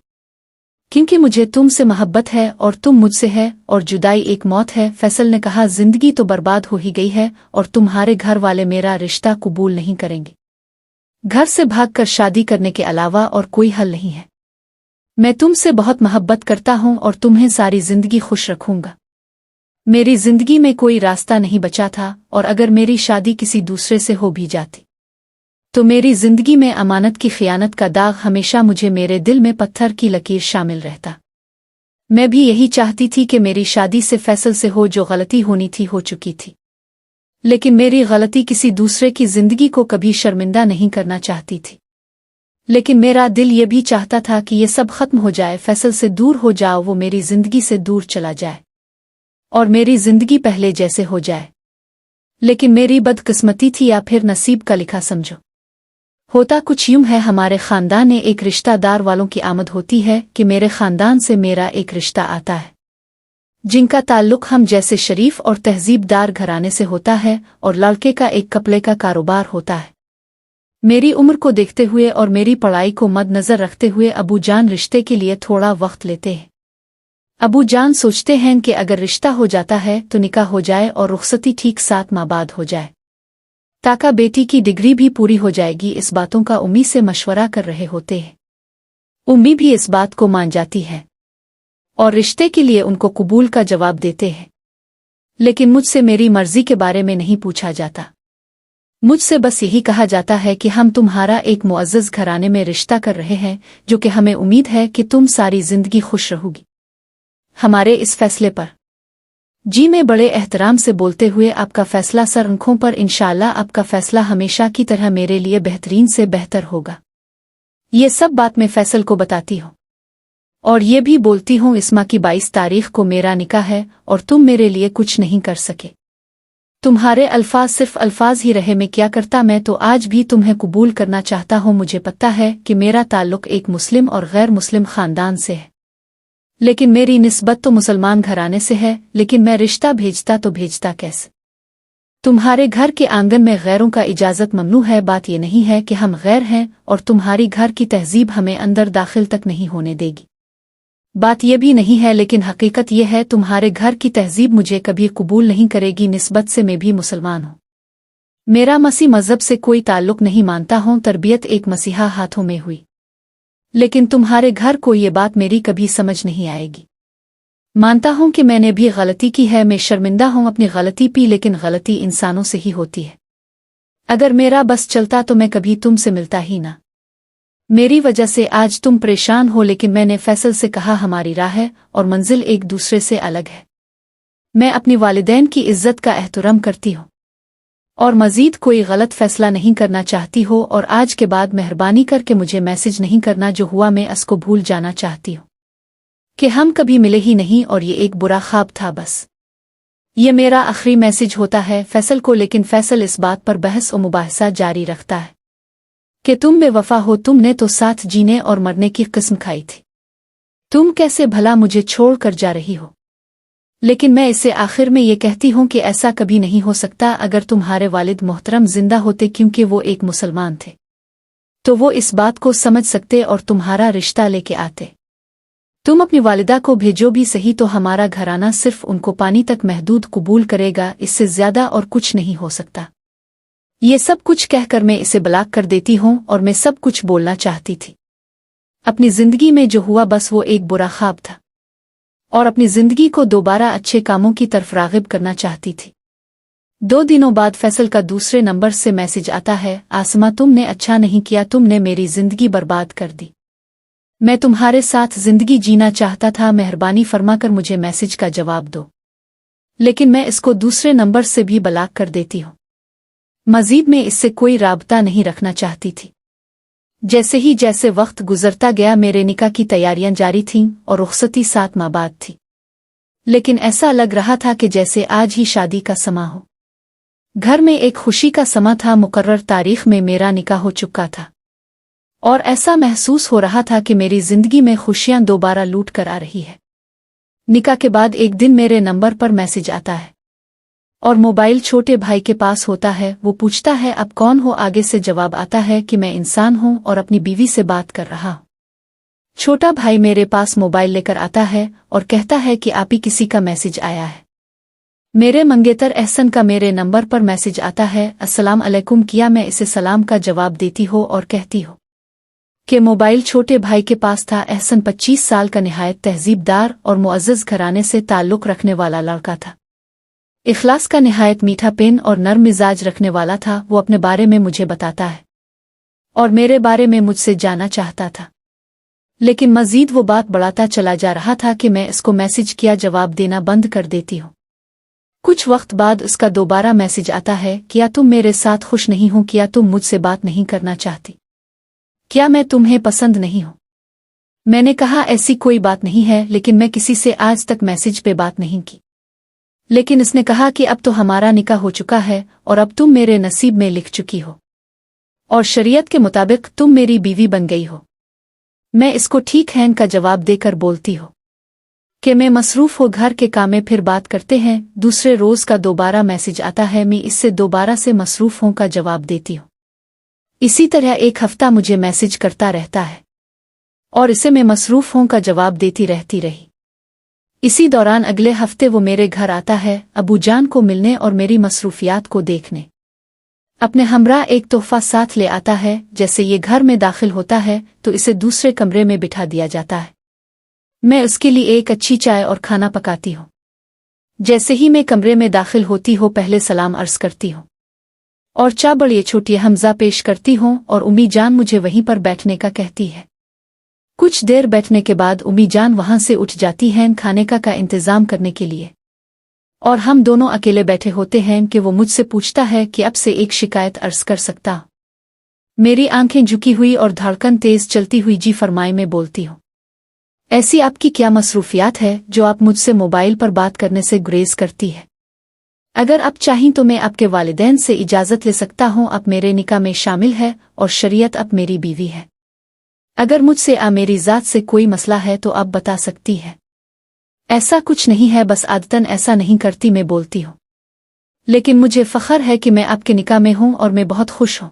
क्योंकि मुझे तुमसे मोहब्बत है और तुम मुझसे है और जुदाई एक मौत है। फैसल ने कहा, जिंदगी तो बर्बाद हो ही गई है और तुम्हारे घर वाले मेरा रिश्ता कबूल नहीं करेंगे। घर से भागकर शादी करने के अलावा और कोई हल नहीं है। मैं तुमसे बहुत मोहब्बत करता हूँ और तुम्हें सारी जिंदगी खुश रखूंगा। मेरी जिंदगी में कोई रास्ता नहीं बचा था और अगर मेरी शादी किसी दूसरे से हो भी जाती तो मेरी जिंदगी में अमानत की खियानत का दाग हमेशा मुझे मेरे दिल में पत्थर की लकीर शामिल रहता। मैं भी यही चाहती थी कि मेरी शादी से फैसल से हो, जो गलती होनी थी हो चुकी थी। लेकिन मेरी गलती किसी दूसरे की जिंदगी को कभी शर्मिंदा नहीं करना चाहती थी। लेकिन मेरा दिल ये भी चाहता था कि ये सब खत्म हो जाए, फैसल से दूर हो जाओ, वो मेरी जिंदगी से दूर चला जाए और मेरी जिंदगी पहले जैसे हो जाए। लेकिन मेरी बदकिस्मती थी या फिर नसीब का लिखा समझो। होता कुछ यूं है, हमारे खानदान में एक रिश्तेदार वालों की आमद होती है कि मेरे खानदान से मेरा एक रिश्ता आता है जिनका ताल्लुक हम जैसे शरीफ और तहजीबदार घराने से होता है और लड़के का एक कपड़े का कारोबार होता है। मेरी उम्र को देखते हुए और मेरी पढ़ाई को मद्देनजर रखते हुए अबू जान रिश्ते के लिए थोड़ा वक्त लेते हैं। अबू जान सोचते हैं कि अगर रिश्ता हो जाता है तो निकाह हो जाए और रुखसती ठीक 7 माह बाद हो जाए, ताकि बेटी की डिग्री भी पूरी हो जाएगी। इस बातों का उम्मी से मशवरा कर रहे होते हैं। उम्मी भी इस बात को मान जाती है और रिश्ते के लिए उनको कबूल का जवाब देते हैं। लेकिन मुझसे मेरी मर्जी के बारे में नहीं पूछा जाता। मुझसे बस यही कहा जाता है कि हम तुम्हारा एक मुअज़्ज़ज़ घराने में रिश्ता कर रहे हैं, जो कि हमें उम्मीद है कि तुम सारी जिंदगी खुश रहोगी। हमारे इस फैसले पर जी मैं बड़े एहतराम से बोलते हुए आपका फैसला सर आंखों पर इंशाअल्लाह आपका फैसला हमेशा की तरह मेरे लिए बेहतरीन से बेहतर होगा। ये सब बात मैं फैसल को बताती हूँ और ये भी बोलती हूँ इस्मा की 22 तारीख को मेरा निकाह है और तुम मेरे लिए कुछ नहीं कर सके। तुम्हारे अल्फाज सिर्फ अल्फाज ही रहे, मैं क्या करता, मैं तो आज भी तुम्हें कबूल करना चाहता हूँ। मुझे पता है कि मेरा ताल्लुक एक मुस्लिम और गैर मुस्लिम खानदान से है, लेकिन मेरी निस्बत तो मुसलमान घराने से है, लेकिन मैं रिश्ता भेजता तो भेजता कैसे? तुम्हारे घर के आंगन में गैरों का इजाज़त ममनू है। बात ये नहीं है कि हम गैर हैं और तुम्हारी घर की तहजीब हमें अंदर दाखिल तक नहीं होने देगी। बात यह भी नहीं है, लेकिन हकीकत यह है तुम्हारे घर की तहजीब मुझे कभी कबूल नहीं करेगी। निस्बत से मैं भी मुसलमान हूँ, मेरा मसीह मज़हब से कोई ताल्लुक नहीं मानता हूँ, तरबियत एक मसीहा हाथों में हुई, लेकिन तुम्हारे घर को ये बात मेरी कभी समझ नहीं आएगी। मानता हूं कि मैंने भी गलती की है, मैं शर्मिंदा हूं अपनी गलती पे, लेकिन गलती इंसानों से ही होती है। अगर मेरा बस चलता तो मैं कभी तुमसे मिलता ही ना। मेरी वजह से आज तुम परेशान हो, लेकिन मैंने फैसल से कहा हमारी राह और मंजिल एक दूसरे से अलग है। मैं अपनी वालिदैन की इज्जत का एहतराम करती हूँ और मजीद कोई गलत फैसला नहीं करना चाहती हो, और आज के बाद मेहरबानी करके मुझे मैसेज नहीं करना। जो हुआ मैं उसको भूल जाना चाहती हूँ कि हम कभी मिले ही नहीं और ये एक बुरा ख्वाब था बस। ये मेरा आखिरी मैसेज होता है फैसल को, लेकिन फैसल इस बात पर बहस और मुबाहसा जारी रखता है कि तुम बेवफा हो, तुमने तो साथ जीने और मरने की कसम खाई थी, तुम कैसे भला मुझे छोड़ कर जा रही हो। लेकिन मैं इसे आखिर में ये कहती हूँ कि ऐसा कभी नहीं हो सकता। अगर तुम्हारे वालिद मोहतरम जिंदा होते, क्योंकि वो एक मुसलमान थे, तो वो इस बात को समझ सकते और तुम्हारा रिश्ता लेके आते। तुम अपनी वालिदा को भेजो भी सही, तो हमारा घराना सिर्फ उनको पानी तक महदूद कबूल करेगा, इससे ज्यादा और कुछ नहीं हो सकता। ये सब कुछ कहकर मैं इसे ब्लॉक कर देती हूँ और मैं सब कुछ बोलना चाहती थी। अपनी जिंदगी में जो हुआ बस वो एक बुरा ख्वाब था और अपनी जिंदगी को दोबारा अच्छे कामों की तरफ राग़िब करना चाहती थी। 2 दिनों बाद फैसल का दूसरे नंबर से मैसेज आता है, आसमा तुमने अच्छा नहीं किया, तुमने मेरी जिंदगी बर्बाद कर दी। मैं तुम्हारे साथ जिंदगी जीना चाहता था, मेहरबानी फरमाकर मुझे मैसेज का जवाब दो। लेकिन मैं इसको दूसरे नंबर से भी ब्लॉक कर देती हूँ। मजीद मैं इससे कोई राबता नहीं रखना चाहती थी। जैसे वक्त गुजरता गया, मेरे निकाह की तैयारियां जारी थीं और रुखसती 7 माह बाद थी, लेकिन ऐसा लग रहा था कि जैसे आज ही शादी का समा हो। घर में एक खुशी का समा था, मुकर्रर तारीख में मेरा निकाह हो चुका था और ऐसा महसूस हो रहा था कि मेरी जिंदगी में खुशियां दोबारा लूट कर आ रही है। निकाह के बाद एक दिन मेरे नंबर पर मैसेज आता है और मोबाइल छोटे भाई के पास होता है। वो पूछता है अब कौन हो, आगे से जवाब आता है कि मैं इंसान हूं और अपनी बीवी से बात कर रहा हूं। छोटा भाई मेरे पास मोबाइल लेकर आता है और कहता है कि आप ही किसी का मैसेज आया है। मेरे मंगेतर एहसन का मेरे नंबर पर मैसेज आता है, अस्सलाम अलैकुम किया। मैं इसे सलाम का जवाब देती हो और कहती हो कि मोबाइल छोटे भाई के पास था। एहसन 25 साल का निहायत तहजीबदार और मुअज़्ज़ज़ घराने से ताल्लुक़ रखने वाला लड़का था। इखलास का निहायत मीठा पेन और नर्म मिजाज रखने वाला था। वो अपने बारे में मुझे बताता है और मेरे बारे में मुझसे जानना चाहता था, लेकिन मजीद वो बात बढ़ाता चला जा रहा था कि मैं इसको मैसेज किया जवाब देना बंद कर देती हूँ। कुछ वक्त बाद उसका दोबारा मैसेज आता है, क्या तुम मेरे साथ खुश नहीं हो, क्या तुम मुझसे बात नहीं करना चाहती, क्या मैं तुम्हें पसंद नहीं हूँ। मैंने कहा ऐसी कोई बात नहीं है, लेकिन मैं किसी से आज तक मैसेज पे बात नहीं की। लेकिन इसने कहा कि अब तो हमारा निकाह हो चुका है और अब तुम मेरे नसीब में लिख चुकी हो और शरीयत के मुताबिक तुम मेरी बीवी बन गई हो। मैं इसको ठीक है का जवाब देकर बोलती हो कि मैं मसरूफ हो घर के काम में, फिर बात करते हैं। दूसरे रोज का दोबारा मैसेज आता है, मैं इससे दोबारा से मसरूफ हों का जवाब देती हूँ। इसी तरह 1 हफ्ता मुझे मैसेज करता रहता है और इसे मैं मसरूफ हों का जवाब देती रहती रही। इसी दौरान अगले हफ्ते वो मेरे घर आता है अबू जान को मिलने और मेरी मसरूफियात को देखने। अपने हमरा एक तोहफा साथ ले आता है। जैसे ये घर में दाखिल होता है तो इसे दूसरे कमरे में बिठा दिया जाता है। मैं उसके लिए एक अच्छी चाय और खाना पकाती हूँ। जैसे ही मैं कमरे में दाखिल होती हूँ पहले सलाम अर्ज करती हूँ और चा बड़ी छोटी हमजा पेश करती हूँ और उम्मी जान मुझे वहीं पर बैठने का कहती है। कुछ देर बैठने के बाद उम्मी जान वहां से उठ जाती हैं खाने का इंतजाम करने के लिए। और हम दोनों अकेले बैठे होते हैं कि वो मुझसे पूछता है कि अब से एक शिकायत अर्ज कर सकता हूं। मेरी आंखें झुकी हुई और धड़कन तेज चलती हुई जी फरमाए में बोलती हूँ। ऐसी आपकी क्या मसरूफियात है जो आप मुझसे मोबाइल पर बात करने से गुरेज करती है? अगर आप चाहें तो मैं आपके वालिदैन से इजाज़त ले सकता हूँ। आप मेरे निकाह में शामिल है और शरीयत अब मेरी बीवी है। अगर मुझसे मेरी ज़ात से कोई मसला है तो आप बता सकती है। ऐसा कुछ नहीं है, बस आदतन ऐसा नहीं करती, मैं बोलती हूँ। लेकिन मुझे फ़ख्र है कि मैं आपके निकाह में हूँ और मैं बहुत खुश हूँ।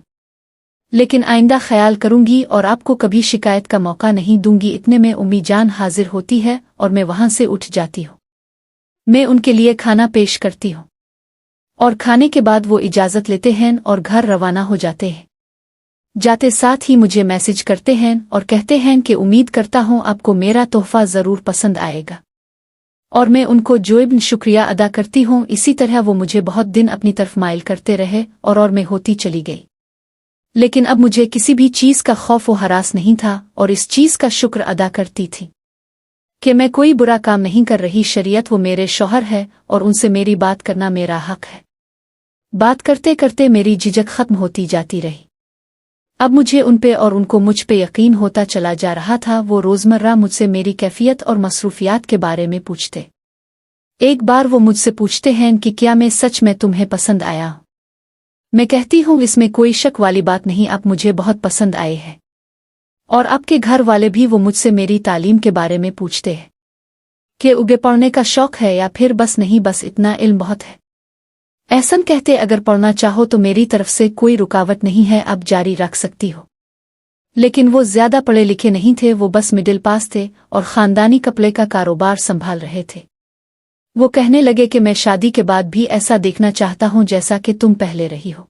लेकिन आइंदा ख्याल करूंगी और आपको कभी शिकायत का मौका नहीं दूंगी। इतने में उम्मी जान हाजिर होती है और मैं वहां से उठ जाती हूँ। मैं उनके लिए खाना पेश करती हूँ और खाने के बाद वो इजाज़त लेते हैं और घर रवाना हो जाते हैं। जाते साथ ही मुझे मैसेज करते हैं और कहते हैं कि उम्मीद करता हूँ आपको मेरा तोहफा ज़रूर पसंद आएगा। और मैं उनको जोइबन शुक्रिया अदा करती हूँ। इसी तरह वो मुझे बहुत दिन अपनी तरफ माइल करते रहे और मैं होती चली गई। लेकिन अब मुझे किसी भी चीज़ का खौफ व हरास नहीं था और इस चीज़ का शुक्र अदा करती थी कि मैं कोई बुरा काम नहीं कर रही। शरीयत वो मेरे शौहर है और उनसे मेरी बात करना मेरा हक है। बात करते करते मेरी झिझक खत्म होती जाती रही। अब मुझे उन पे और उनको मुझ पे यकीन होता चला जा रहा था। वो रोज़मर्रा मुझसे मेरी कैफियत और मसरूफियात के बारे में पूछते। एक बार वो मुझसे पूछते हैं कि क्या मैं सच में तुम्हें पसंद आया हूँ? मैं कहती हूँ इसमें कोई शक वाली बात नहीं, आप मुझे बहुत पसंद आए हैं। और आपके घर वाले भी। वो मुझसे मेरी तालीम के बारे में पूछते हैं कि उगे पढ़ने का शौक है या फिर बस नहीं, बस इतना इल्म बहुत है। ऐसन कहते अगर पढ़ना चाहो तो मेरी तरफ से कोई रुकावट नहीं है, आप जारी रख सकती हो। लेकिन वो ज्यादा पढ़े लिखे नहीं थे, वो बस मिडिल पास थे और खानदानी कपड़े का कारोबार संभाल रहे थे। वो कहने लगे कि मैं शादी के बाद भी ऐसा देखना चाहता हूँ जैसा कि तुम पहले रही हो।